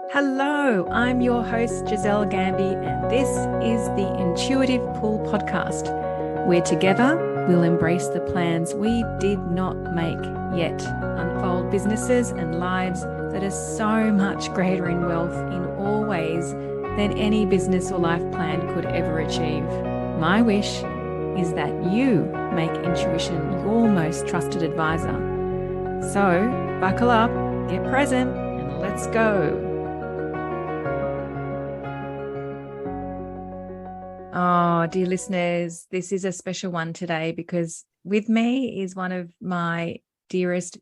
Hello, I'm your host, Giselle Gamby, and this is the Intuitive Pull Podcast, where together we'll embrace the plans we did not make yet, unfold businesses and lives that are so much greater in wealth in all ways than any business or life plan could ever achieve. My wish is that you make intuition your most trusted advisor. So, buckle up, get present, and let's go. Oh, dear listeners, this is a special one today because with me is one of my dearest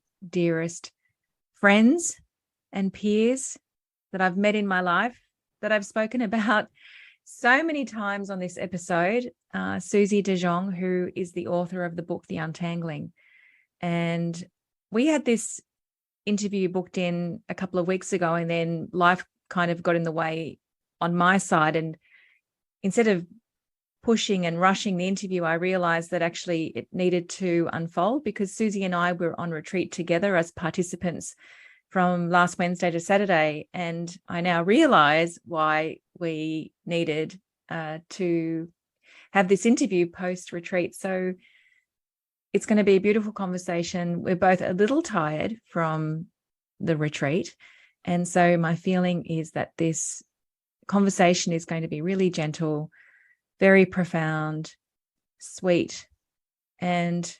friends and peers that I've met in my life, that I've spoken about so many times on this episode, Suzie De Jonge, who is the author of the book, The Untangling. And we had this interview booked in a couple of weeks ago, and then life kind of got in the way on my side. And instead of pushing and rushing the interview, I realized that actually it needed to unfold because Suzie and I were on retreat together as participants from last Wednesday to Saturday. And I now realize why we needed to have this interview post-retreat. So it's going to be a beautiful conversation. We're both a little tired from the retreat. And so my feeling is that this conversation is going to be really gentle, very profound, sweet, and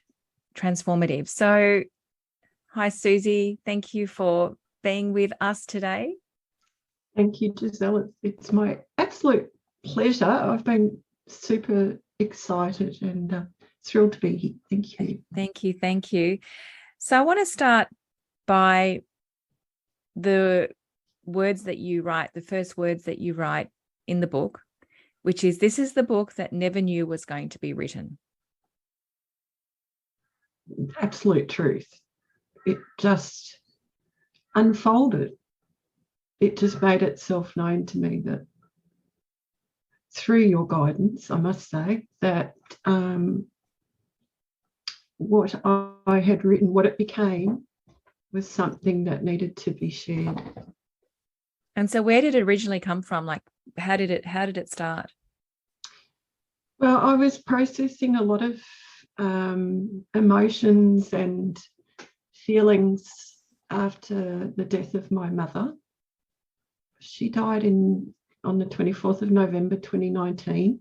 transformative. So, hi, Suzie. Thank you for being with us today. Thank you, Giselle. It's my absolute pleasure. I've been super excited and thrilled to be here. Thank you. Thank you. So I want to start by the words that you write, the first words that you write in the book, which is, "This is the book that never knew was going to be written." Absolute truth. It just unfolded. It just made itself known to me that through your guidance, I must say, that what I had written, what it became, was something that needed to be shared. And so where did it originally come from? Like, how did it start? Well, I was processing a lot of emotions and feelings after the death of my mother. She died on the 24th of November 2019.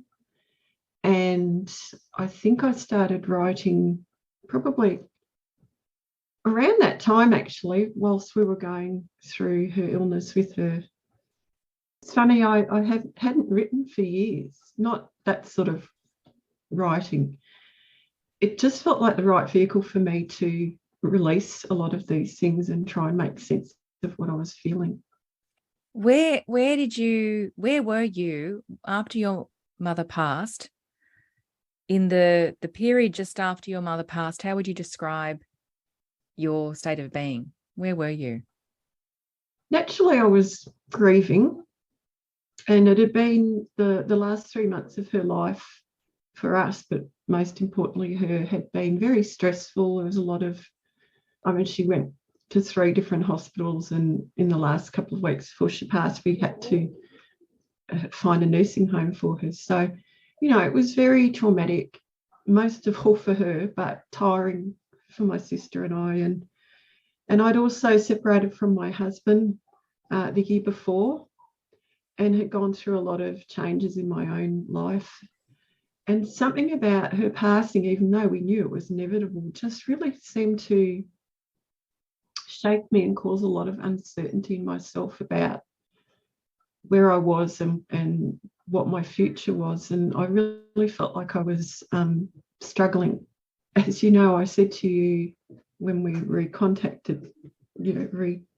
And I think I started writing probably around that time, actually, whilst we were going through her illness with her. It's funny, I hadn't written for years, not that sort of writing. It just felt like the right vehicle for me to release a lot of these things and try and make sense of what I was feeling. Where were you after your mother passed? In the period just after your mother passed, how would you describe your state of being? Where were you? Naturally, I was grieving, and it had been the last 3 months of her life for us, but most importantly her, had been very stressful. There was a lot of, she went to 3 different hospitals, and in the last couple of weeks before she passed, we had to find a nursing home for her. So, it was very traumatic, most of all for her, but tiring for my sister and I. And I'd also separated from my husband the year before and had gone through a lot of changes in my own life. And something about her passing, even though we knew it was inevitable, just really seemed to shake me and cause a lot of uncertainty in myself about where I was and what my future was. And I really felt like I was struggling. As you know, I said to you when we recontacted,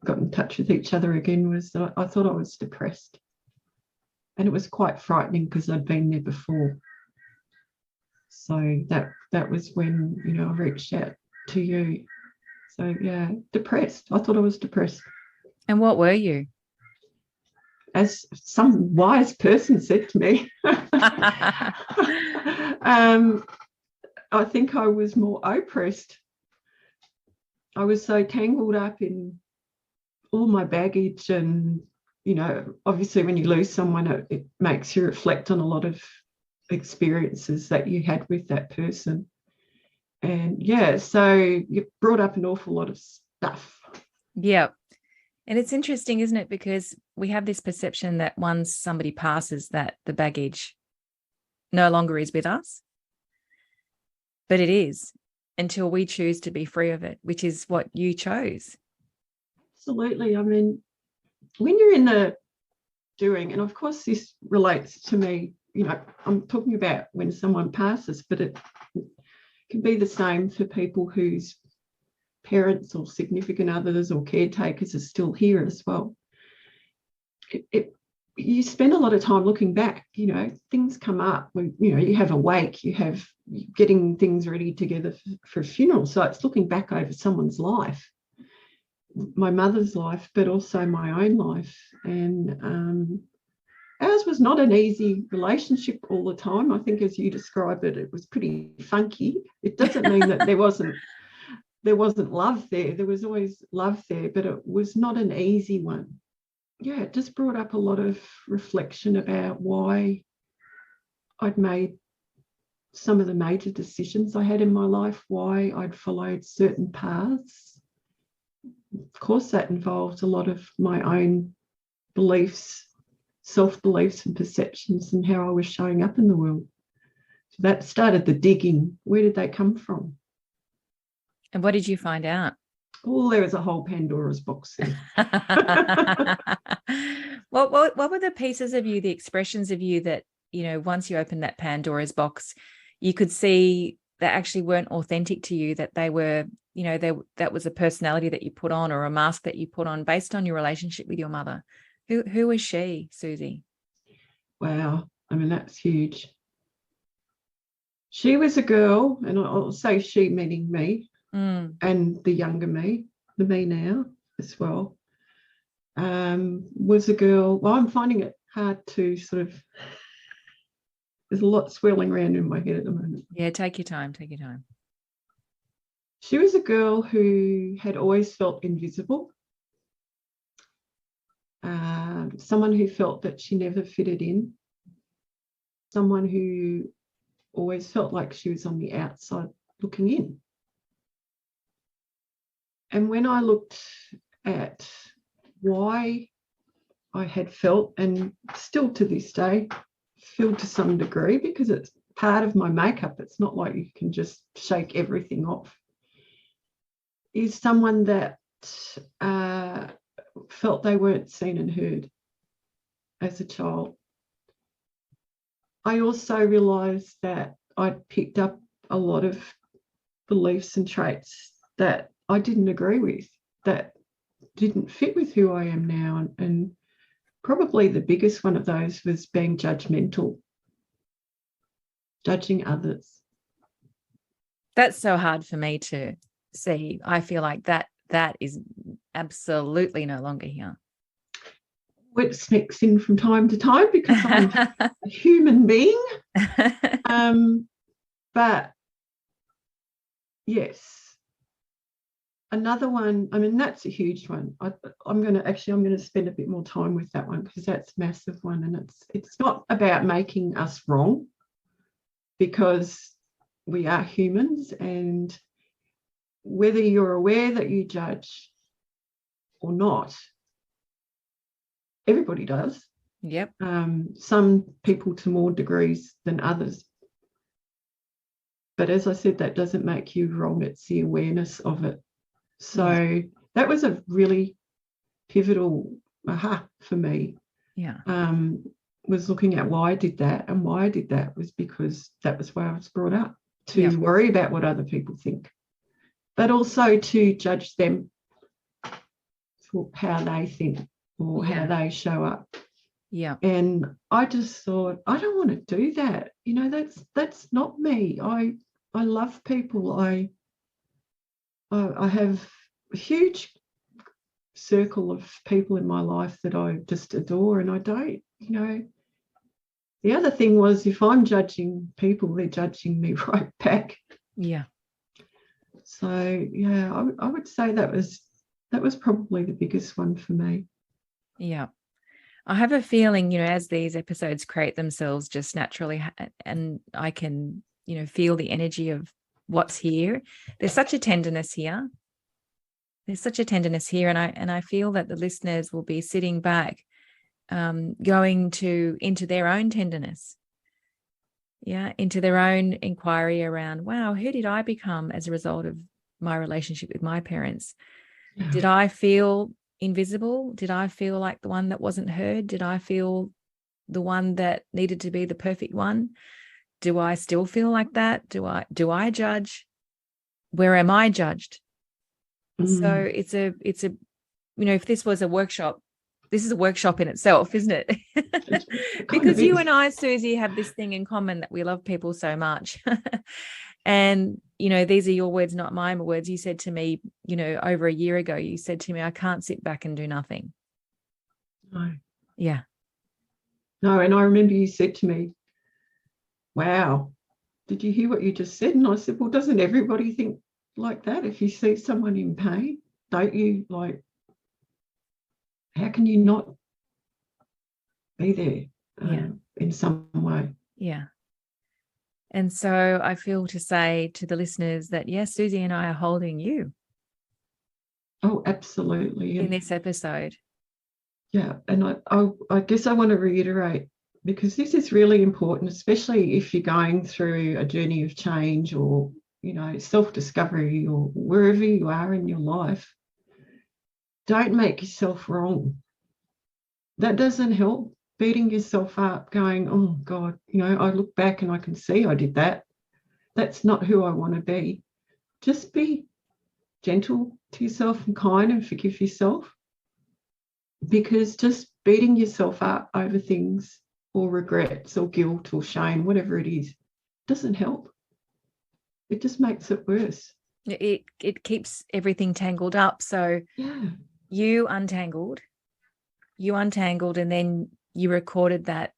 got in touch with each other again, was that I thought I was depressed. And it was quite frightening because I'd been there before. So that was when, I reached out to you. So, yeah, depressed. I thought I was depressed. And what were you? As some wise person said to me, I think I was more oppressed. I was so tangled up in all my baggage and obviously when you lose someone, it makes you reflect on a lot of experiences that you had with that person. And yeah, so you brought up an awful lot of stuff. Yeah. And it's interesting, isn't it? Because we have this perception that once somebody passes, that the baggage no longer is with us. But it is, until we choose to be free of it, which is what you chose. Absolutely. I mean, when you're in the doing, and of course this relates to me, I'm talking about when someone passes, but it can be the same for people whose parents or significant others or caretakers are still here as well. You spend a lot of time looking back, things come up, you have a wake, you have getting things ready together for a funeral. So it's looking back over someone's life, my mother's life, but also my own life. And ours was not an easy relationship all the time. I think as you describe it, it was pretty funky. It doesn't mean that there wasn't love there. There was always love there, but it was not an easy one. Yeah, it just brought up a lot of reflection about why I'd made some of the major decisions I had in my life, why I'd followed certain paths. Of course, that involved a lot of my own beliefs, self-beliefs and perceptions and how I was showing up in the world. So that started the digging. Where did they come from? And what did you find out? Oh, there was a whole Pandora's box there. What were the pieces of you, the expressions of you that, once you opened that Pandora's box, you could see that actually weren't authentic to you, that they were, that was a personality that you put on or a mask that you put on based on your relationship with your mother? Who was she, Suzie? Wow. I mean, that's huge. She was a girl, and I'll say she meaning me, and the younger me, the me now as well, was a girl. Well, I'm finding it hard to sort of, there's a lot swirling around in my head at the moment. Yeah, take your time. She was a girl who had always felt invisible, someone who felt that she never fitted in, someone who always felt like she was on the outside looking in. And when I looked at why I had felt, and still to this day feel to some degree, because it's part of my makeup, it's not like you can just shake everything off, is someone that felt they weren't seen and heard as a child. I also realised that I'd picked up a lot of beliefs and traits that I didn't agree with, that didn't fit with who I am now. And probably the biggest one of those was being judgmental, judging others. That's so hard for me to see. I feel like that is absolutely no longer here. It sneaks in from time to time because I'm a human being. But yes. Another one, I mean, that's a huge one. I'm going to spend a bit more time with that one because that's a massive one. And it's not about making us wrong, because we are humans, and whether you're aware that you judge or not, everybody does. Yep. Some people to more degrees than others. But as I said, that doesn't make you wrong. It's the awareness of it. So that was a really pivotal aha for me. Yeah. Was looking at why I did that, and why I did that was because that was where I was brought up, to worry about what other people think, but also to judge them for how they think or how they show up. Yeah. And I just thought, I don't want to do that. That's not me. I love people. I have a huge circle of people in my life that I just adore, and I don't, The other thing was, if I'm judging people, they're judging me right back. Yeah. So, I would say that was probably the biggest one for me. Yeah. I have a feeling, as these episodes create themselves just naturally, and I can, feel the energy of what's here. There's such a tenderness here. There's such a tenderness here. And I feel that the listeners will be sitting back, going into their own tenderness. Yeah. Into their own inquiry around, wow, who did I become as a result of my relationship with my parents? Yeah. Did I feel invisible? Did I feel like the one that wasn't heard? Did I feel the one that needed to be the perfect one? Do I still feel like that? Do I judge? Where am I judged? So it's a if this was a workshop, this is a workshop in itself, isn't it? Because you and I, Suzie, have this thing in common, that we love people so much. And, these are your words, not my words. You said to me, over a year ago, you said to me, I can't sit back and do nothing. No. Yeah. No, and I remember you said to me, wow, did you hear what you just said? And I said, well, doesn't everybody think like that? If you see someone in pain, don't you, like, how can you not be there in some way? Yeah. And so I feel to say to the listeners that, yes, Suzie and I are holding you. Oh, absolutely. In this episode. Yeah. And I guess I want to reiterate, because this is really important, especially if you're going through a journey of change or, self-discovery, or wherever you are in your life. Don't make yourself wrong. That doesn't help. Beating yourself up, going, oh God, I look back and I can see I did that. That's not who I want to be. Just be gentle to yourself and kind, and forgive yourself. Because just beating yourself up over things, or regrets or guilt or shame, whatever it is, doesn't help. It just makes it worse. It keeps everything tangled up. So you untangled, and then you recorded that.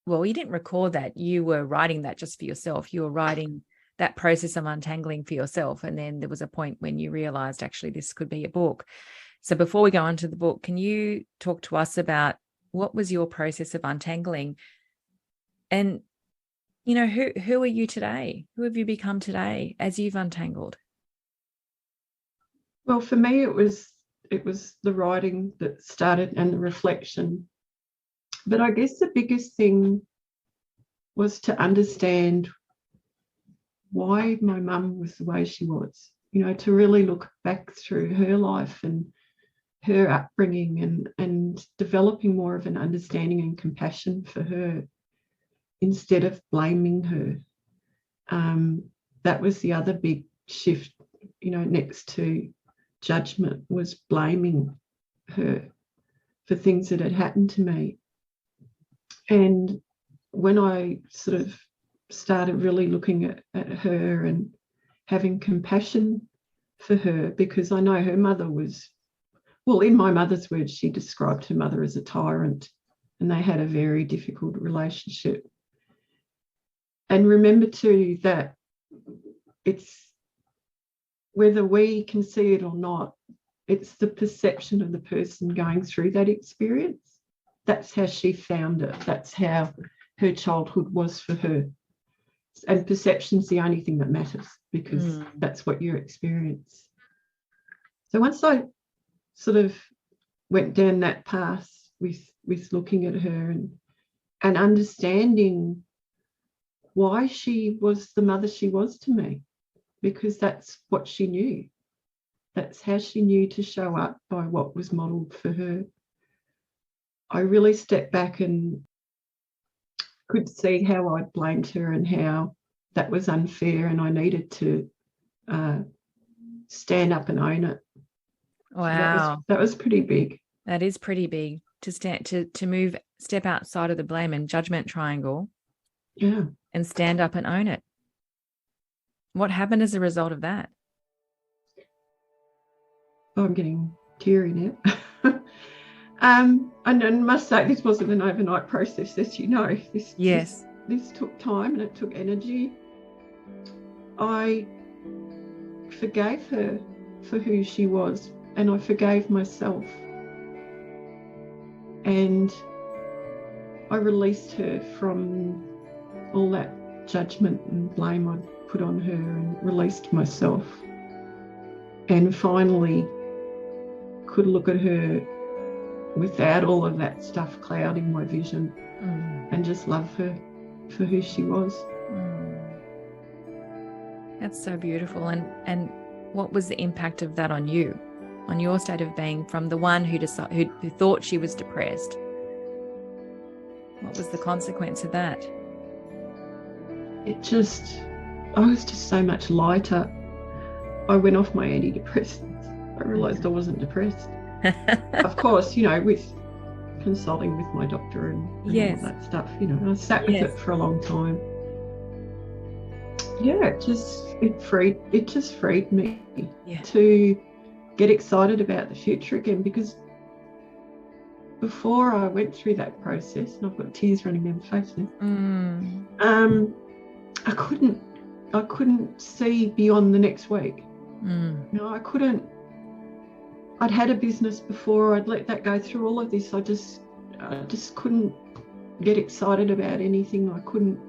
Well, you didn't record that. You were writing that just for yourself. You were writing that process of untangling for yourself. And then there was a point when you realized, actually, this could be a book. So before we go on to the book, can you talk to us about what was your process of untangling? And, who are you today? Who have you become today as you've untangled? Well, for me, it was the writing that started, and the reflection. But I guess the biggest thing was to understand why my mum was the way she was, to really look back through her life and her upbringing, and developing more of an understanding and compassion for her instead of blaming her. That was the other big shift, next to judgment, was blaming her for things that had happened to me. And when I sort of started really looking at her and having compassion for her, because I know her mother was, well, in my mother's words, she described her mother as a tyrant, and they had a very difficult relationship. And remember too that it's, whether we can see it or not, it's the perception of the person going through that experience. That's how she found it. That's how her childhood was for her. And perception's the only thing that matters, because that's what you experience. So once I sort of went down that path with looking at her and understanding why she was the mother she was to me, because that's what she knew. That's how she knew to show up, by what was modelled for her. I really stepped back and could see how I'd blamed her and how that was unfair, and I needed to stand up and own it. Wow. So that was pretty big. That is pretty big, to step outside of the blame and judgment triangle. Yeah. And stand up and own it. What happened as a result of that? Oh, I'm getting teary now. And I must say, this wasn't an overnight process, as you know. This took time, and it took energy. I forgave her for who she was, and I forgave myself. And I released her from all that judgment and blame I'd put on her, and released myself, and finally could look at her without all of that stuff clouding my vision, and just love her for who she was. That's so beautiful. And what was the impact of that on you, on your state of being, from the one who thought she was depressed? What was the consequence of that? I was just so much lighter. I went off my antidepressants. I realised I wasn't depressed. Of course, with consulting with my doctor and all that stuff, I sat with it for a long time. Yeah, it just freed me to get excited about the future again, because before I went through that process, and I've got tears running down my face now, I couldn't see beyond the next week. I couldn't. I'd had a business before. I'd let that go through all of this. I just couldn't get excited about anything. I couldn't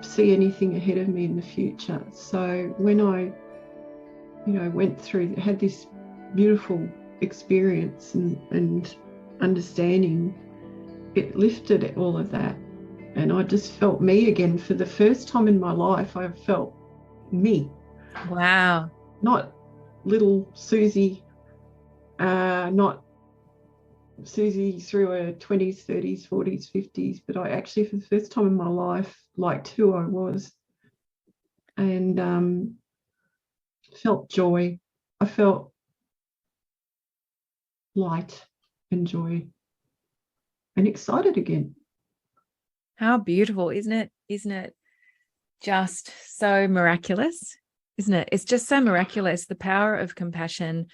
see anything ahead of me in the future. So when I, had this beautiful experience and understanding, it lifted all of that. And I just felt me again. For the first time in my life, I felt me. Wow. Not little Suzie, not Suzie through her 20s, 30s, 40s, 50s, but I actually, for the first time in my life, liked who I was, and felt joy. I felt light and joy and excited again. How beautiful, isn't it? Isn't it just so miraculous? Isn't it? It's just so miraculous. The power of compassion,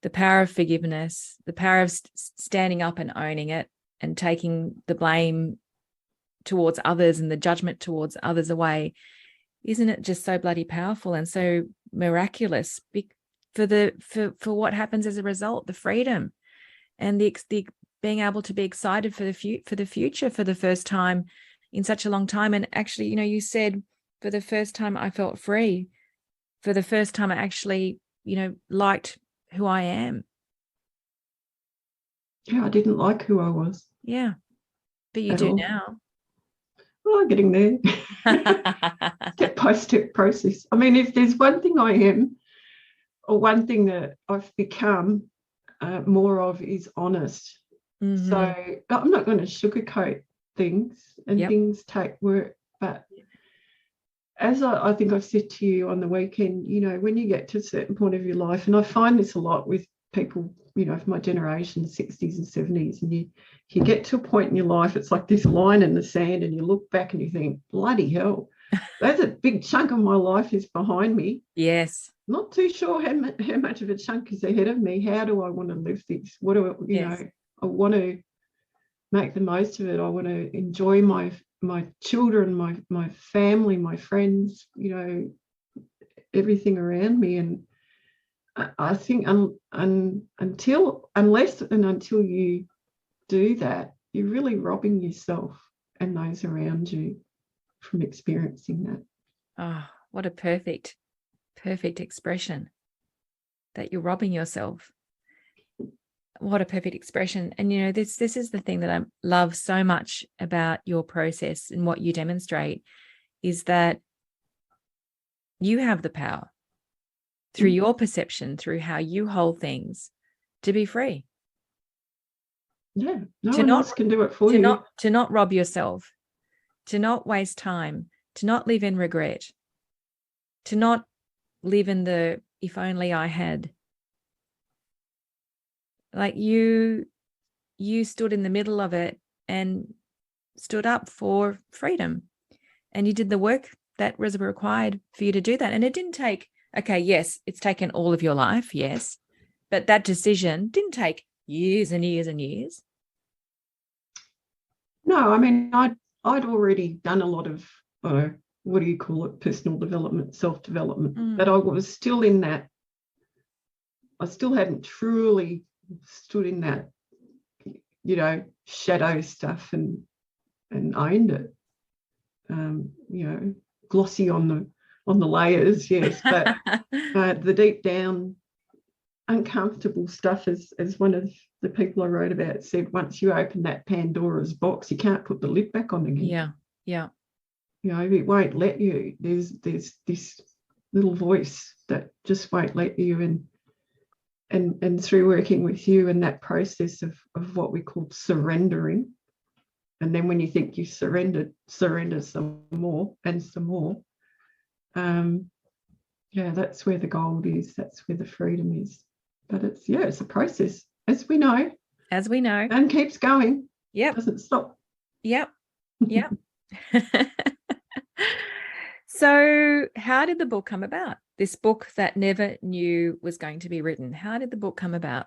the power of forgiveness, the power of standing up and owning it and taking the blame towards others and the judgment towards others away. Isn't it just so bloody powerful and so miraculous for what happens as a result? The freedom and the being able to be excited for the future for the first time in such a long time. And actually, you said, for the first time I felt free. For the first time I actually, liked who I am. Yeah, I didn't like who I was. Yeah, but you do now. Well, I'm getting there. Step by step process. I mean, if there's one thing I am, or one thing that I've become more of, is honest. Mm-hmm. So I'm not going to sugarcoat things, and things take work. But as I think I've said to you on the weekend, when you get to a certain point of your life, and I find this a lot with people, of my generation, 60s and 70s, and you get to a point in your life, it's like this line in the sand, and you look back and you think, bloody hell, that's a big chunk of my life is behind me. Yes. Not too sure how much of a chunk is ahead of me. How do I want to live this? What do I want to make the most of it. I want to enjoy my children, my family, my friends, everything around me. And I think until you do that, you're really robbing yourself and those around you from experiencing that. Oh, what a perfect expression, that you're robbing yourself. What a perfect expression. And this is the thing that I love so much about your process and what you demonstrate, is that you have the power through your perception, through how you hold things, to be free. Yeah, no one else can do it for you. To not rob yourself, to not waste time, to not live in regret, to not live in the if only I had. Like you stood in the middle of it and stood up for freedom, and you did the work that was required for you to do that. And it didn't take, okay, yes, it's taken all of your life, yes, but that decision didn't take years and years and years. No, I mean, I'd already done a lot of, what do you call it, personal development, self-development, but I was still in that. I still hadn't truly stood in that shadow stuff and owned it. Glossy on the layers, yes, but the deep down uncomfortable stuff, as one of the people I wrote about said, once you open that Pandora's box, you can't put the lid back on again. Yeah. It won't let you. There's this little voice that just won't let you. And through working with you and that process of what we call surrendering, and then when you think you surrender some more and some more. That's where the gold is. That's where the freedom is. But it's a process, as we know, and keeps going. Doesn't stop. Yep. So how did the book come about? This book that never knew was going to be written. How did the book come about?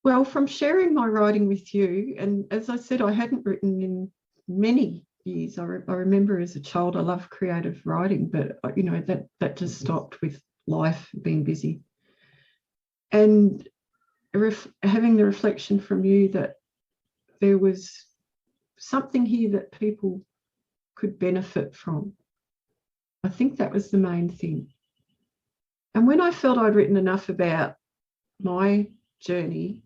Well, from sharing my writing with you, and as I said, I hadn't written in many years. I remember as a child I loved creative writing, but that just stopped with life being busy. And having the reflection from you that there was something here that people could benefit from. I think that was the main thing. And when I felt I'd written enough about my journey,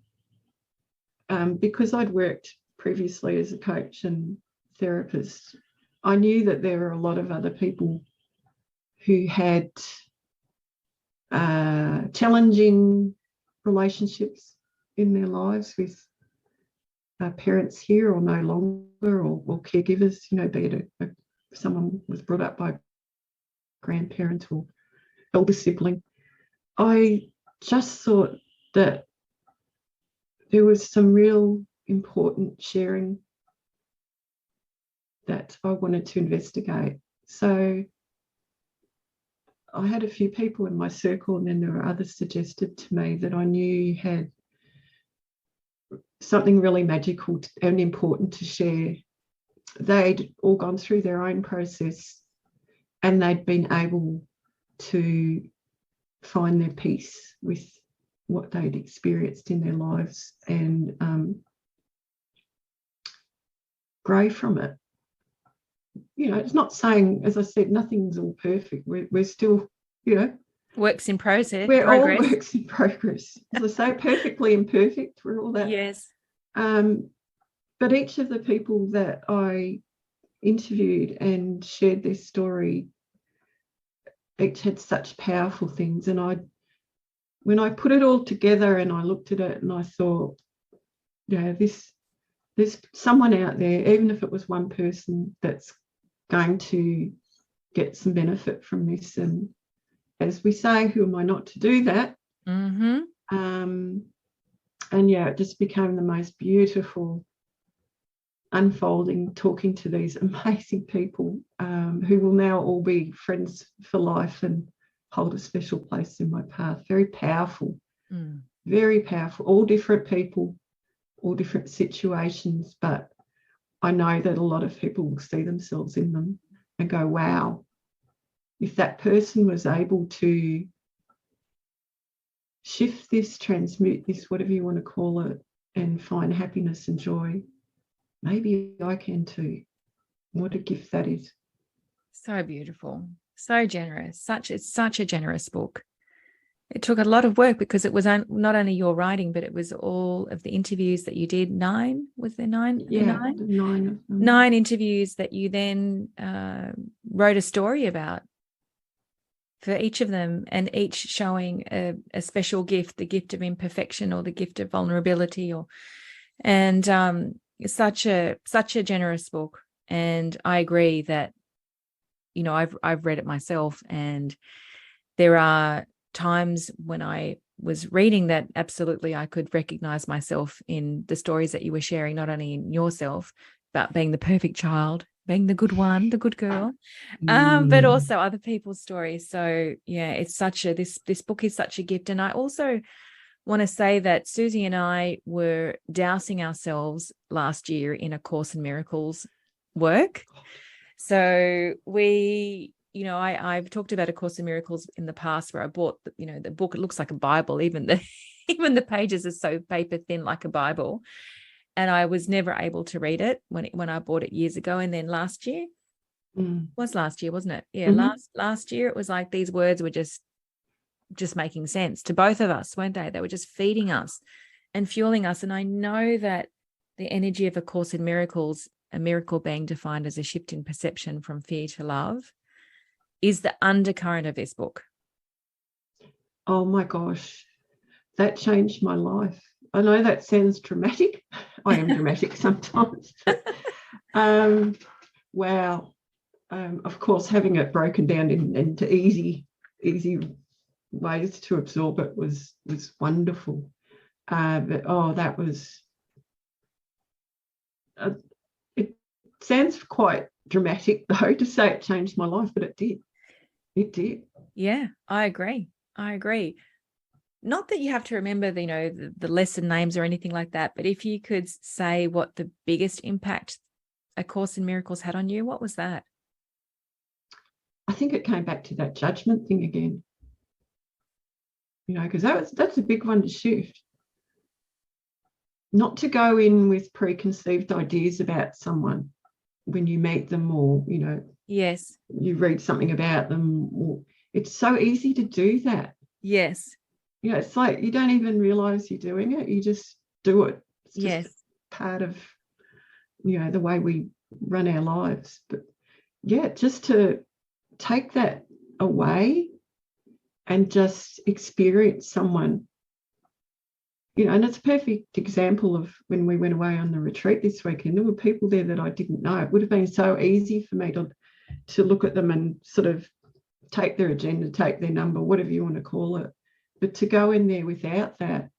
because I'd worked previously as a coach and therapist, I knew that there were a lot of other people who had challenging relationships in their lives with parents here or no longer, or caregivers, be it someone was brought up by a grandparent or elder sibling. I just thought that there was some real important sharing that I wanted to investigate. So I had a few people in my circle, and then there were others suggested to me that I knew had something really magical and important to share. They'd all gone through their own process, and they'd been able to find their peace with what they'd experienced in their lives and grow from it. It's not saying, as I said, nothing's all perfect. We're still, works in process. We're all works in progress. As I say, perfectly imperfect. We're all that. Yes. But each of the people that I interviewed and shared their story, each had such powerful things. And when I put it all together and I looked at it and I thought, there's someone out there, even if it was one person, that's going to get some benefit from this. And as we say, who am I not to do that? Mm-hmm. It just became the most beautiful unfolding, talking to these amazing people who will now all be friends for life and hold a special place in my path. Very powerful, very powerful, all different people, all different situations, but I know that a lot of people will see themselves in them and go, wow, if that person was able to shift this, transmute this, whatever you want to call it, and find happiness and joy, maybe I can too. What a gift that is. So beautiful, so generous. It's such a generous book. It took a lot of work because it was not only your writing, but it was all of the interviews that you did. 9? Was there 9? Yeah, 9 of them. 9 interviews that you then wrote a story about for each of them, and each showing a special gift, the gift of imperfection or the gift of vulnerability, such a generous book. And I agree that, I've read it myself, and there are times when I was reading that absolutely I could recognize myself in the stories that you were sharing, not only in yourself, but being the perfect child, being the good one, the good girl, but also other people's stories. So it's this book is such a gift. And I also want to say that Suzie and I were dousing ourselves last year in A Course in Miracles work. So I've talked about A Course in Miracles in the past, where I bought, the book. It looks like a Bible, even even the pages are so paper thin, like a Bible. And I was never able to read it when I bought it years ago. And then last year, was last year, wasn't it? Yeah, last year it was like these words were just making sense to both of us, weren't they? They were just feeding us and fueling us. And I know that the energy of A Course in Miracles, a miracle being defined as a shift in perception from fear to love, is the undercurrent of this book. Oh my gosh, that changed my life. I know that sounds dramatic. I am dramatic sometimes. Wow. Of course, having it broken down into easy ways to absorb it was wonderful. But that was. It sounds quite dramatic though to say it changed my life, but it did. It did. Yeah, I agree. Not that you have to remember, the lesson names or anything like that, but if you could say what the biggest impact A Course in Miracles had on you, what was that? I think it came back to that judgment thing again. Because that's a big one to shift. Not to go in with preconceived ideas about someone when you meet them, or yes, you read something about them. It's so easy to do that. Yes. It's like you don't even realize you're doing it. You just do it. It's just part of the way we run our lives. But just to take that away and just experience someone, and it's a perfect example of when we went away on the retreat this weekend. There were people there that I didn't know. It would have been so easy for me to look at them and sort of take their agenda, take their number, whatever you want to call it. But to go in there without that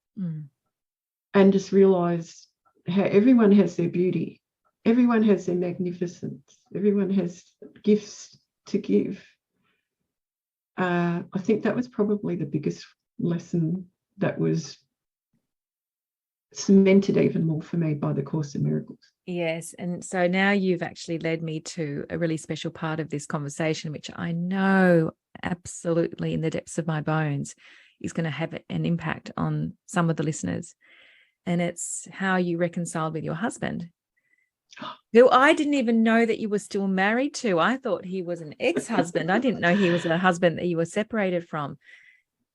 and just realise how everyone has their beauty, everyone has their magnificence, everyone has gifts to give. I think that was probably the biggest lesson that was cemented even more for me by the Course in Miracles. Yes. And so now you've actually led me to a really special part of this conversation, which I know absolutely in the depths of my bones is going to have an impact on some of the listeners. And it's how you reconciled with your husband, who I didn't even know that you were still married to. I thought he was an ex-husband. I didn't know he was a husband that you were separated from.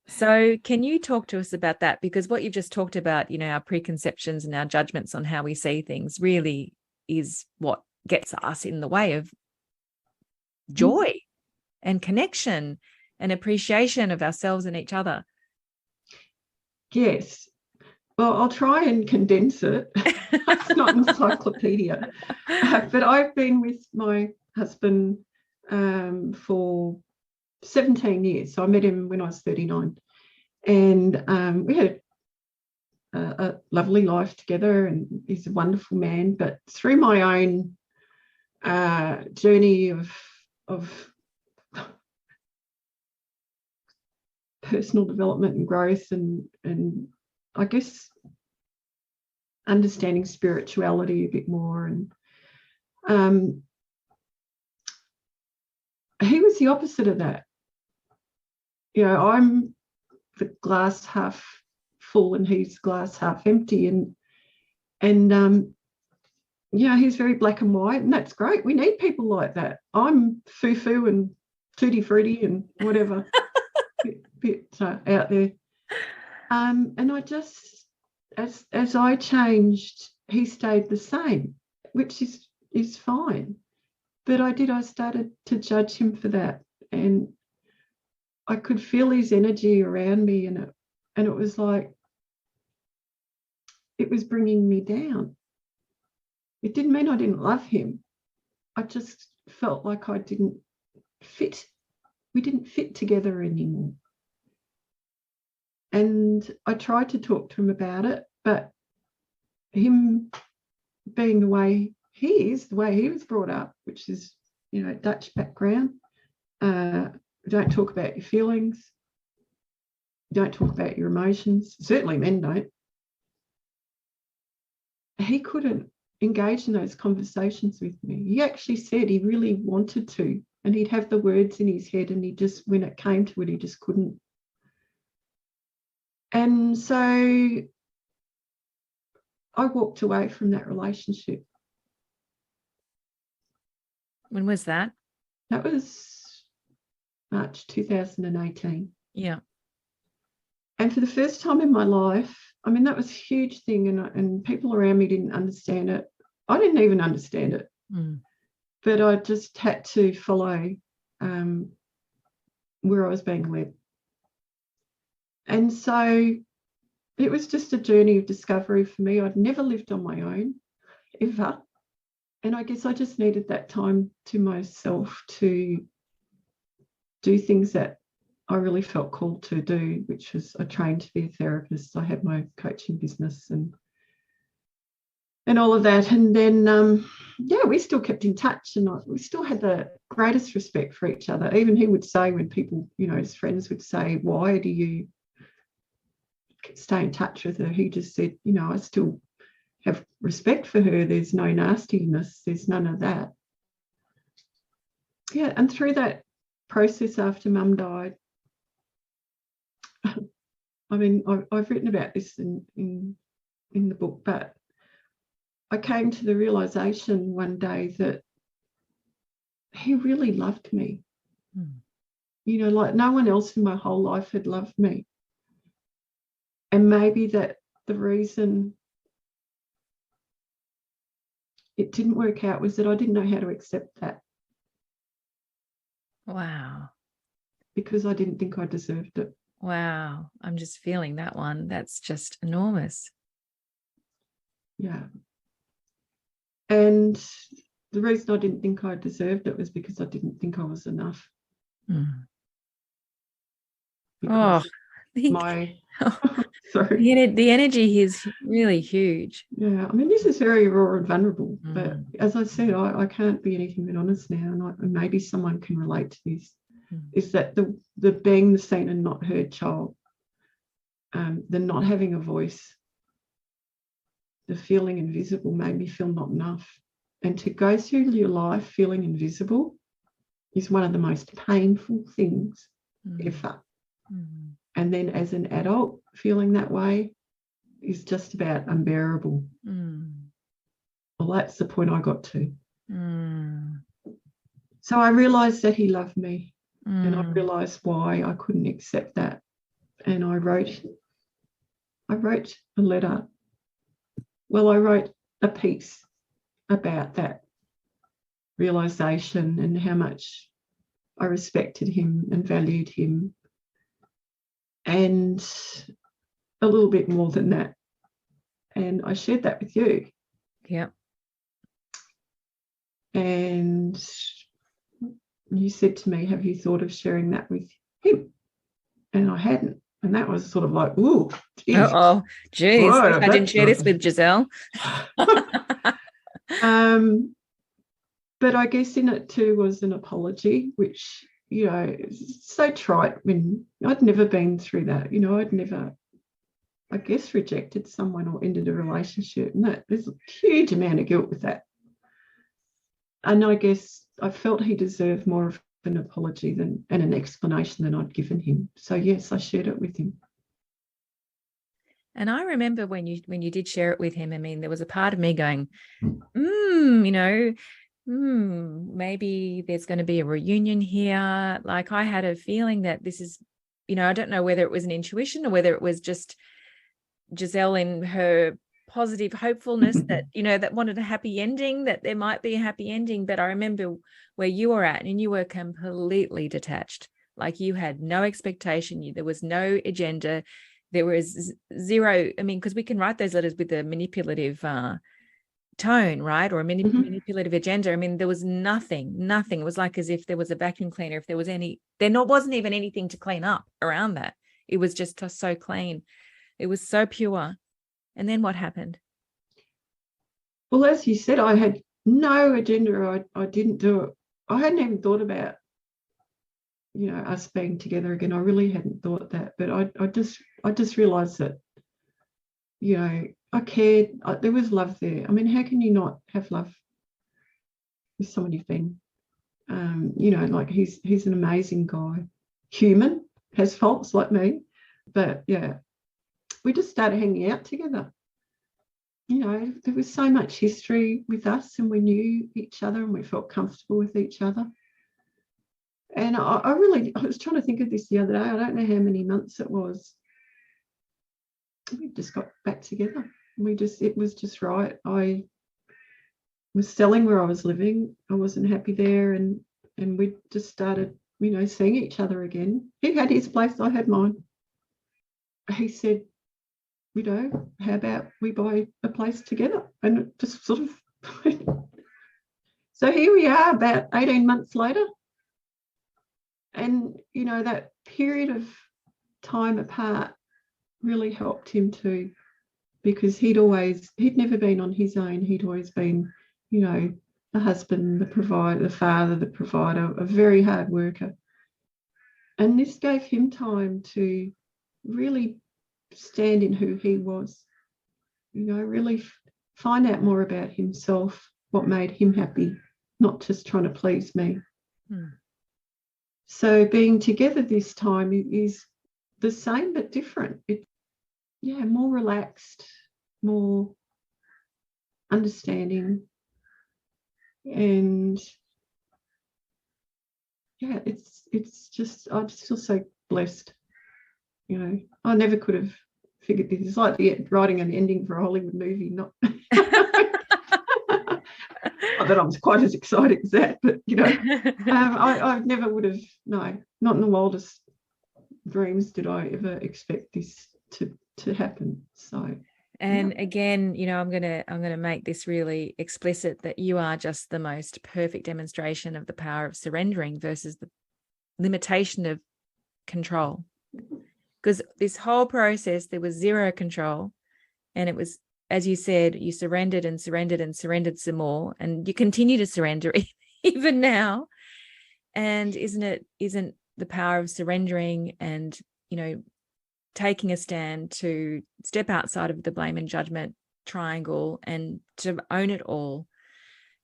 So can you talk to us about that? Because what you've just talked about, our preconceptions and our judgments on how we see things really is what gets us in the way of joy and connection and appreciation of ourselves and each other. Yes. Well, I'll try and condense it. It's not an encyclopedia. But I've been with my husband for 17 years. So I met him when I was 39. And we had a lovely life together, and he's a wonderful man. But through my own journey of personal development and growth and I guess understanding spirituality a bit more, and he was the opposite of that. I'm the glass half full and he's glass half empty, and he's very black and white, and that's great. We need people like that. I'm foo-foo and tutti frutti and whatever bit out there. And I just, as I changed, he stayed the same, which is fine. But I started to judge him for that, and I could feel his energy around me, and it was like it was bringing me down. It didn't mean I didn't love him. I just felt like I didn't fit. We didn't fit together anymore. And I tried to talk to him about it, but him being the way he is, the way he was brought up, which is, Dutch background, don't talk about your feelings, don't talk about your emotions. Certainly men don't. He couldn't engage in those conversations with me. He actually said he really wanted to, and he'd have the words in his head, and he just, when it came to it, he just couldn't. And so I walked away from that relationship. When was that? That was March 2018. Yeah. And for the first time in my life, I mean, that was a huge thing, and people around me didn't understand it. I didn't even understand it. But I just had to follow where I was being led. And so it was just a journey of discovery for me. I'd never lived on my own, ever. And I guess I just needed that time to myself to do things that I really felt called to do, which was I trained to be a therapist. I had my coaching business and all of that. And then, we still kept in touch, and we still had the greatest respect for each other. Even he would say, when people, his friends would say, why do you stay in touch with her? He just said, I still have respect for her. There's no nastiness. There's none of that. Yeah, and through that process after Mum died, I mean, I've written about this in the book, but I came to the realization one day that he really loved me. Like no one else in my whole life had loved me. And maybe that the reason it didn't work out was that I didn't know how to accept that. Wow. Because I didn't think I deserved it. Wow. I'm just feeling that one. That's just enormous. Yeah. And the reason I didn't think I deserved it was because I didn't think I was enough. Because sorry. The energy here is really huge. Yeah, I mean, this is very raw and vulnerable, but as I said, I can't be anything but honest now, and maybe someone can relate to this. Is that the being the seen and not heard child, the not having a voice, the feeling invisible made me feel not enough. And to go through your life feeling invisible is one of the most painful things ever. And then as an adult, feeling that way is just about unbearable. Well, that's the point I got to. So I realised that he loved me, and I realised why I couldn't accept that. And I wrote a letter. Well, I wrote a piece about that realisation and how much I respected him and valued him, and a little bit more than that. And I shared that with you. Yeah. And you said to me, have you thought of sharing that with him? And I hadn't. And that was sort of like, ooh, geez. Oh, geez. I didn't share this with Giselle. But I guess in it too was an apology, which, is so trite when I'd never been through that. I'd never, I guess, rejected someone or ended a relationship. And there's a huge amount of guilt with that. And I guess I felt he deserved more of an apology and an explanation than I'd given him. So yes, I shared it with him. And I remember when you did share it with him, I mean, there was a part of me going, maybe there's going to be a reunion here. Like I had a feeling that this is, I don't know whether it was an intuition or whether it was just Giselle in her positive hopefulness that, that wanted a happy ending, that there might be a happy ending. But I remember where you were at, and you were completely detached. Like you had no expectation. There was no agenda. There was zero. I mean, because we can write those letters with a manipulative tone, right? Or a manipulative agenda. I mean, there was nothing. It was like as if there was a vacuum cleaner. If there was wasn't even anything to clean up around that. It was just so clean. It was so pure. And then what happened? Well, as you said, I had no agenda. I didn't do it. I hadn't even thought about, us being together again. I really hadn't thought that. But I just realised that, I cared. There was love there. I mean, how can you not have love with someone you've been? Like he's an amazing guy. Human, has faults like me, but yeah. we just started hanging out together. You know, there was so much history with us, and we knew each other and we felt comfortable with each other. And I was trying to think of this the other day. I don't know how many months it was. We just got back together. It was just right. I was selling where I was living. I wasn't happy there, and we just started, you know, seeing each other again. He had his place, I had mine. He said, you know, how about we buy a place together? And it just sort of so here we are about 18 months later. And, you know, that period of time apart really helped him too, because he'd never been on his own. He'd always been, you know, the husband, the provider, the father, the provider, a very hard worker. And this gave him time to really stand in who he was, you know, really find out more about himself, what made him happy, not just trying to please me. So being together this time is the same but different. More relaxed, more understanding, and it's just, I just feel so blessed. You know, I never could have figured this. It's like writing an ending for a Hollywood movie, not not that I'm quite as excited as that, but, you know, I never would have, no, not in the wildest dreams did I ever expect this to happen. So, and again, you know, I'm gonna make this really explicit, that you are just the most perfect demonstration of the power of surrendering versus the limitation of control. Because this whole process, there was zero control, and it was, as you said, you surrendered and surrendered and surrendered some more, and you continue to surrender even now. And isn't the power of surrendering and, you know, taking a stand to step outside of the blame and judgment triangle and to own it all,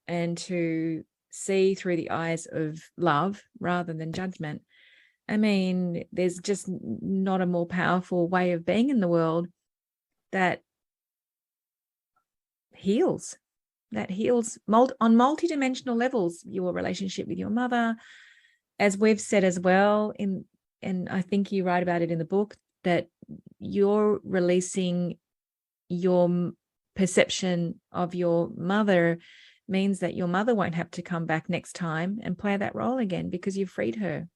and to see through the eyes of love rather than judgment. I mean, there's just not a more powerful way of being in the world that heals on multidimensional levels. Your relationship with your mother, as we've said as well, and I think you write about it in the book, that you're releasing your perception of your mother means that your mother won't have to come back next time and play that role again, because you've freed her.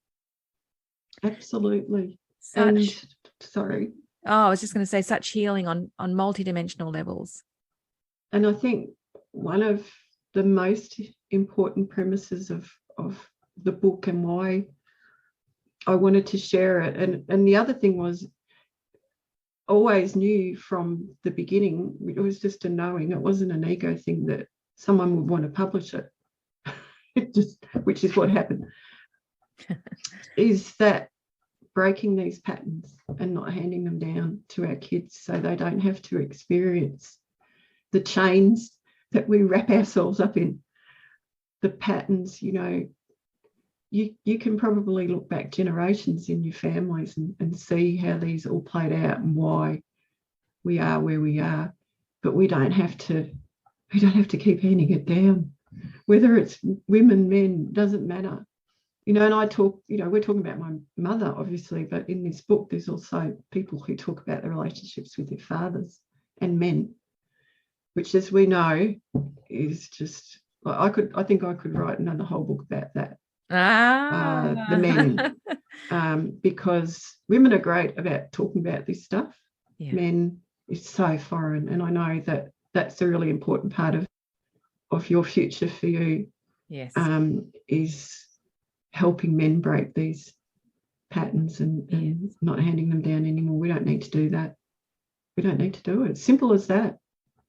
Absolutely. Sorry. I was just going to say, such healing on multidimensional levels. And I think one of the most important premises of the book, and why I wanted to share it, and the other thing was, always knew from the beginning, it was just a knowing, it wasn't an ego thing that someone would want to publish it, which is what happened, is that breaking these patterns and not handing them down to our kids so they don't have to experience the chains that we wrap ourselves up in, the patterns. You know, you can probably look back generations in your families and see how these all played out and why we are where we are. But we don't have to keep handing it down. Whether it's women, men, doesn't matter. You know, and I talk, you know, we're talking about my mother, obviously, but in this book, there's also people who talk about their relationships with their fathers and men, which, as we know, is just, I think I could write another whole book about that. The men, because women are great about talking about this stuff. Yeah. Men is so foreign, and I know that that's a really important part of your future for you. Yes, is helping men break these patterns and not handing them down anymore. We don't need to do that. We don't need to do it. Simple as that.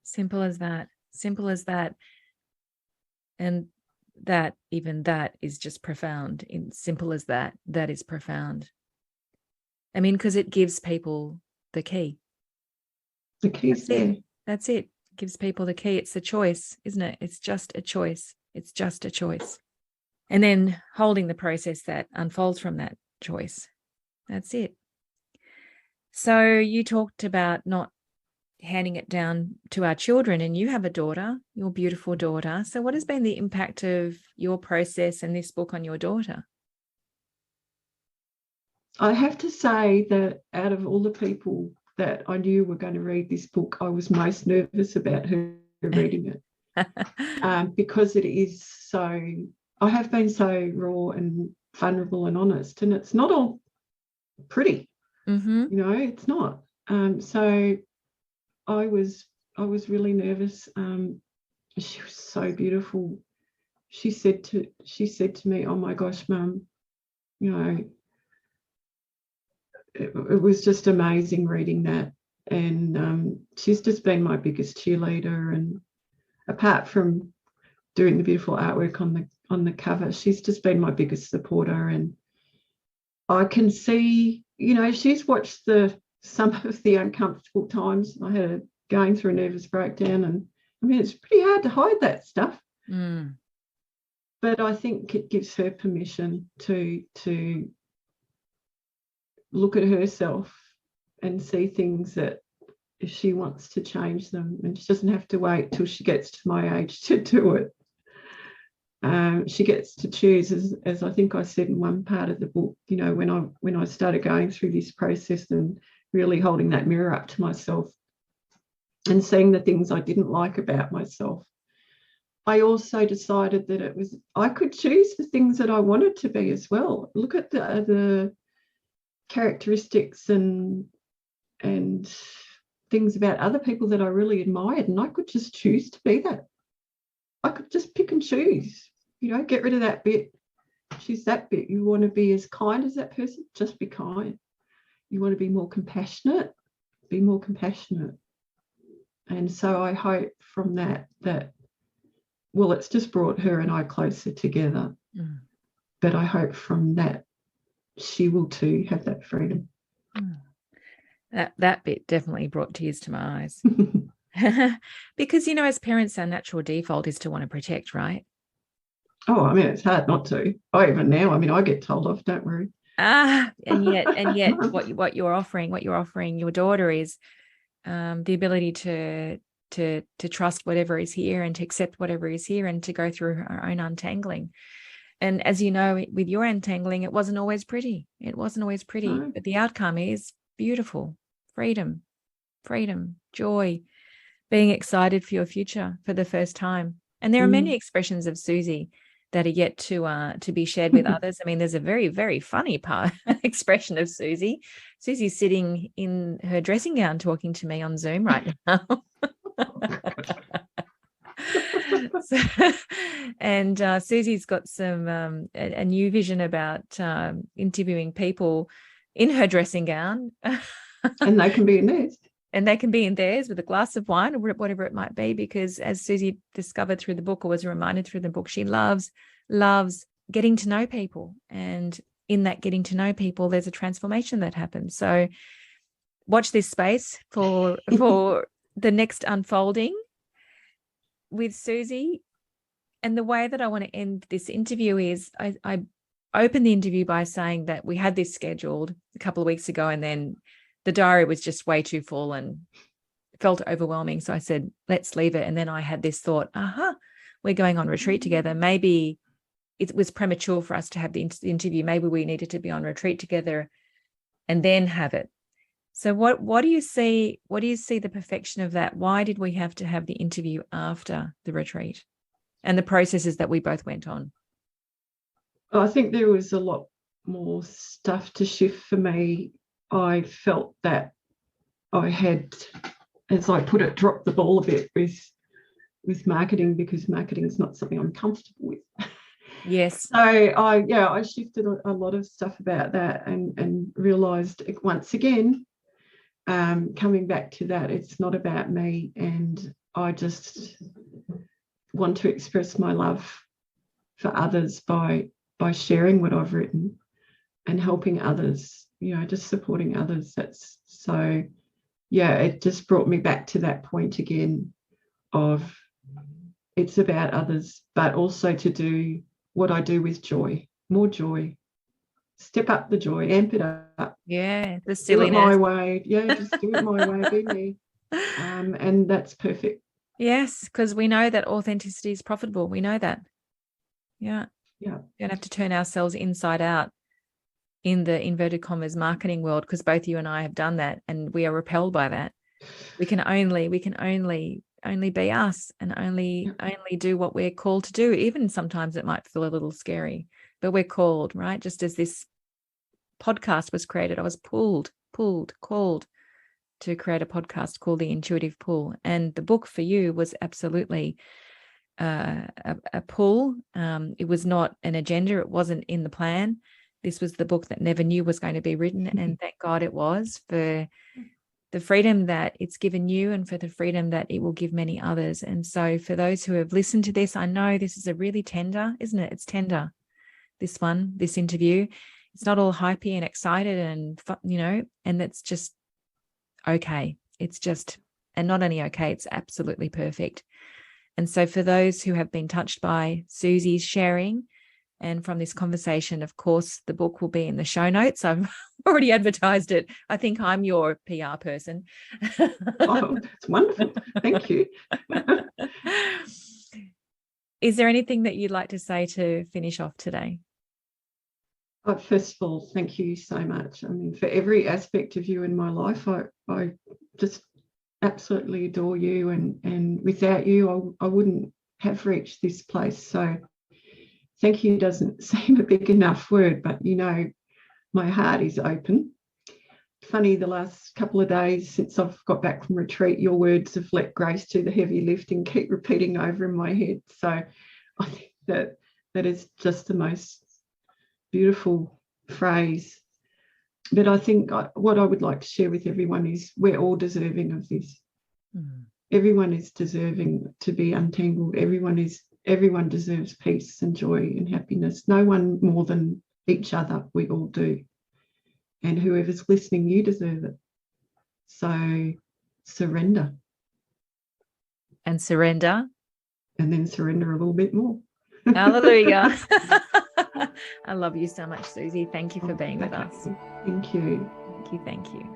Simple as that. Simple as that. And that, even that, is just profound. In simple as that, that is profound. I mean, because it gives people the key. The key's there. That's it. It gives people the key. It's a choice, isn't it? It's just a choice. It's just a choice. And then holding the process that unfolds from that choice. That's it. So you talked about not handing it down to our children, and you have a daughter, your beautiful daughter. So what has been the impact of your process and this book on your daughter? I have to say that out of all the people that I knew were going to read this book, I was most nervous about her reading it. Because it is so, I have been so raw and vulnerable and honest, and it's not all pretty, it's not. So I was really nervous. She was so beautiful. She said to me, "Oh my gosh, Mum, you know, it was just amazing reading that." And she's just been my biggest cheerleader. And apart from doing the beautiful artwork on the cover, she's just been my biggest supporter. And I can see, she's watched some of the uncomfortable times I had going through a nervous breakdown, and I mean it's pretty hard to hide that stuff. But I think it gives her permission to look at herself and see things that if she wants to change them, and she doesn't have to wait till she gets to my age to do it. She gets to choose, as I think I said in one part of the book, when I started going through this process and really holding that mirror up to myself and seeing the things I didn't like about myself, I also decided that I could choose the things that I wanted to be as well. Look at the characteristics and things about other people that I really admired, and I could just choose to be that. I could just pick and choose, get rid of that bit, choose that bit. You want to be as kind as that person, just be kind. You want to be more compassionate, be more compassionate. And so I hope from that, well, it's just brought her and I closer together. But I hope from that she will too have that freedom. That bit definitely brought tears to my eyes. Because, as parents, our natural default is to want to protect, right? Oh, I mean, it's hard not to. Even now, I mean, I get told off, don't worry. And yet what you're offering your daughter is the ability to trust whatever is here and to accept whatever is here and to go through her own untangling. And as you know, with your untangling, it wasn't always pretty. No. But the outcome is beautiful. Freedom, joy, being excited for your future for the first time. And there are many expressions of Suzie that are yet to be shared with others. I mean, there's a very, very funny expression of Suzie. Susie's sitting in her dressing gown talking to me on Zoom right now. And Susie's got a new vision about interviewing people in her dressing gown. And they can be in theirs. And they can be in theirs with a glass of wine or whatever it might be, because as Suzie discovered through the book, or was reminded through the book, she loves getting to know people. And in that getting to know people, there's a transformation that happens. So watch this space for the next unfolding with Suzie. And the way that I want to end this interview is I opened the interview by saying that we had this scheduled a couple of weeks ago, and then the diary was just way too full and felt overwhelming. So I said, let's leave it. And then I had this thought, we're going on retreat together. Maybe it was premature for us to have the interview. Maybe we needed to be on retreat together and then have it. So what do you see? What do you see the perfection of that? Why did we have to have the interview after the retreat and the processes that we both went on? I think there was a lot more stuff to shift for me. I felt that I had, as I put it, dropped the ball a bit with marketing, because marketing is not something I'm comfortable with. Yes. So I shifted a lot of stuff about that and realised once again, coming back to that, it's not about me, and I just want to express my love for others by sharing what I've written and helping others, just supporting others. That's so, it just brought me back to that point again of it's about others, but also to do what I do with joy, more joy. step up the joy, amp it up. Yeah, the Do it my silliness. way. Yeah, just do it my way, be me. And that's perfect. Yes, because we know that authenticity is profitable. We know that. Yeah. Yeah. We don't have to turn ourselves inside out in the inverted commas marketing world, because both you and I have done that and we are repelled by that. We can only be us and only do what we're called to do. Even sometimes it might feel a little scary, but we're called, right? Just as this podcast was created, I was called to create a podcast called The Intuitive Pull. And the book for you was absolutely a pull. It was not an agenda. It wasn't in the plan. This was the book that never knew was going to be written. And thank God it was, for the freedom that it's given you and for the freedom that it will give many others. And so for those who have listened to this, I know this is a really tender, isn't it? It's tender, this interview. It's not all hypey and excited and, and that's just okay. It's just, and not only okay, it's absolutely perfect. And so for those who have been touched by Susie's sharing and from this conversation, of course, the book will be in the show notes. I've already advertised it. I think I'm your PR person. Oh, it's wonderful. Thank you. Is there anything that you'd like to say to finish off today? First of all, thank you so much. I mean, for every aspect of you in my life, I just absolutely adore you. And without you, I wouldn't have reached this place. So thank you doesn't seem a big enough word, but my heart is open. Funny, the last couple of days since I've got back from retreat, your words have let grace do the heavy lifting, keep repeating over in my head. So I think that is just the most beautiful phrase. But I think what I would like to share with everyone is we're all deserving of this. Everyone is deserving to be untangled. Everyone deserves peace and joy and happiness. No one more than each other. We all do. And whoever's listening, you deserve it. So surrender. And surrender. And then surrender a little bit more. Hallelujah. I love you so much, Suzie. Thank you for being with us. Thank you. Thank you.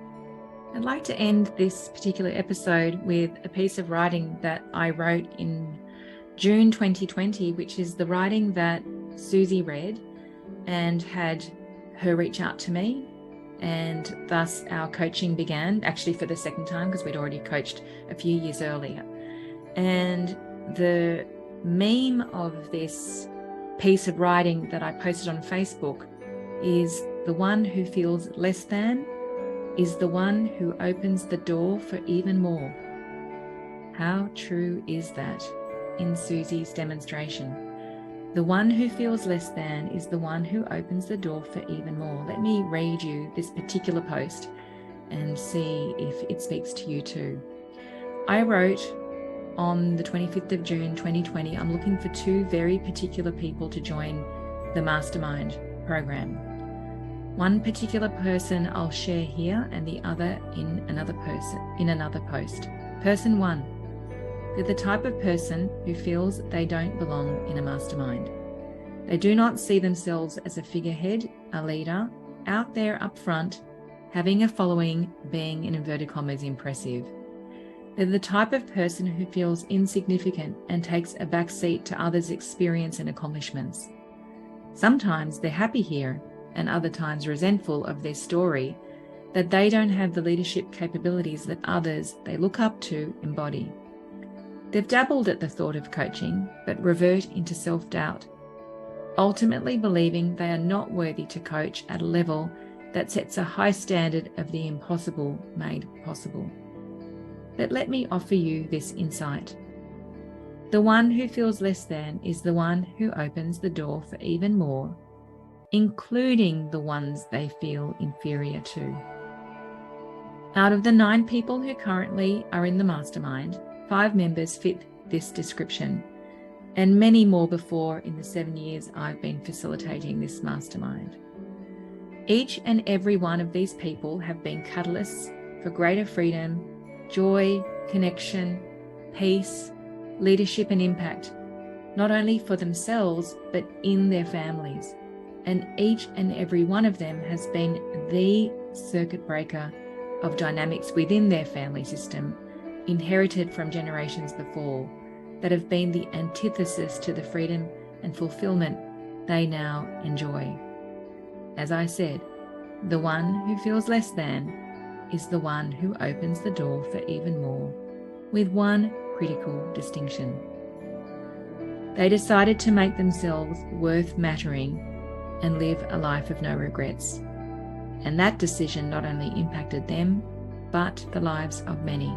I'd like to end this particular episode with a piece of writing that I wrote in June 2020, which is the writing that Suzie read and had her reach out to me. And thus our coaching began, actually for the second time, because we'd already coached a few years earlier. And the meme of this piece of writing that I posted on Facebook is, the one who feels less than is the one who opens the door for even more. How true is that in Suzie's demonstration? The one who feels less than is the one who opens the door for even more. Let me read you this particular post and see if it speaks to you too. I wrote on the 25th of June 2020, I'm looking for two very particular people to join the Mastermind program. One particular person I'll share here and the other in another post. Person one. They're the type of person who feels they don't belong in a mastermind. They do not see themselves as a figurehead, a leader, out there up front, having a following, being in inverted commas impressive. They're the type of person who feels insignificant and takes a back seat to others' experience and accomplishments. Sometimes they're happy here and other times resentful of their story, that they don't have the leadership capabilities that others they look up to embody. They've dabbled at the thought of coaching, but revert into self-doubt, ultimately believing they are not worthy to coach at a level that sets a high standard of the impossible made possible. But let me offer you this insight. The one who feels less than is the one who opens the door for even more, including the ones they feel inferior to. Out of the 9 people who currently are in the mastermind, 5 members fit this description, and many more before in the 7 years I've been facilitating this mastermind. Each and every one of these people have been catalysts for greater freedom, joy, connection, peace, leadership and impact, not only for themselves, but in their families. and each and every one of them has been the circuit breaker of dynamics within their family system, inherited from generations before, that have been the antithesis to the freedom and fulfillment they now enjoy. As I said, the one who feels less than is the one who opens the door for even more, with one critical distinction. They decided to make themselves worth mattering and live a life of no regrets. And that decision not only impacted them, but the lives of many.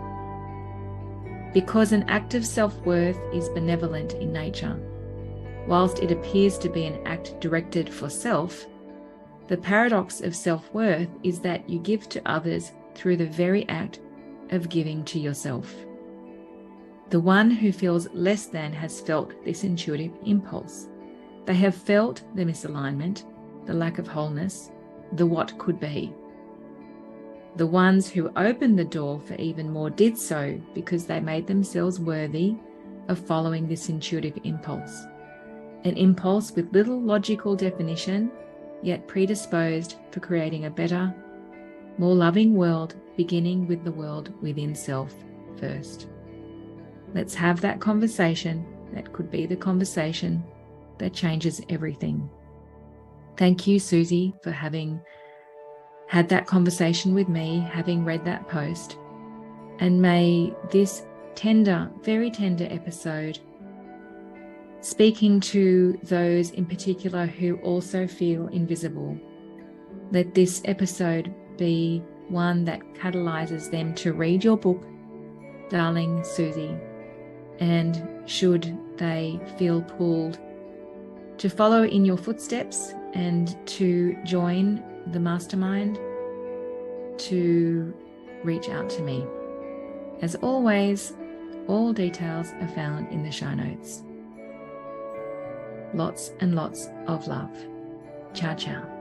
Because an act of self-worth is benevolent in nature, whilst it appears to be an act directed for self, the paradox of self-worth is that you give to others through the very act of giving to yourself. The one who feels less than has felt this intuitive impulse. They have felt the misalignment, the lack of wholeness, the what could be. The ones who opened the door for even more did so because they made themselves worthy of following this intuitive impulse. An impulse with little logical definition, yet predisposed for creating a better, more loving world, beginning with the world within self first. Let's have that conversation that could be the conversation that changes everything. Thank you, Suzie, for having had that conversation with me, having read that post. And may this tender, very tender episode, speaking to those in particular who also feel invisible, let this episode be one that catalyzes them to read your book, Darling Suzie, and should they feel pulled to follow in your footsteps and to join the mastermind, to reach out to me. As always, all details are found in the show notes. Lots and lots of love. Ciao, ciao.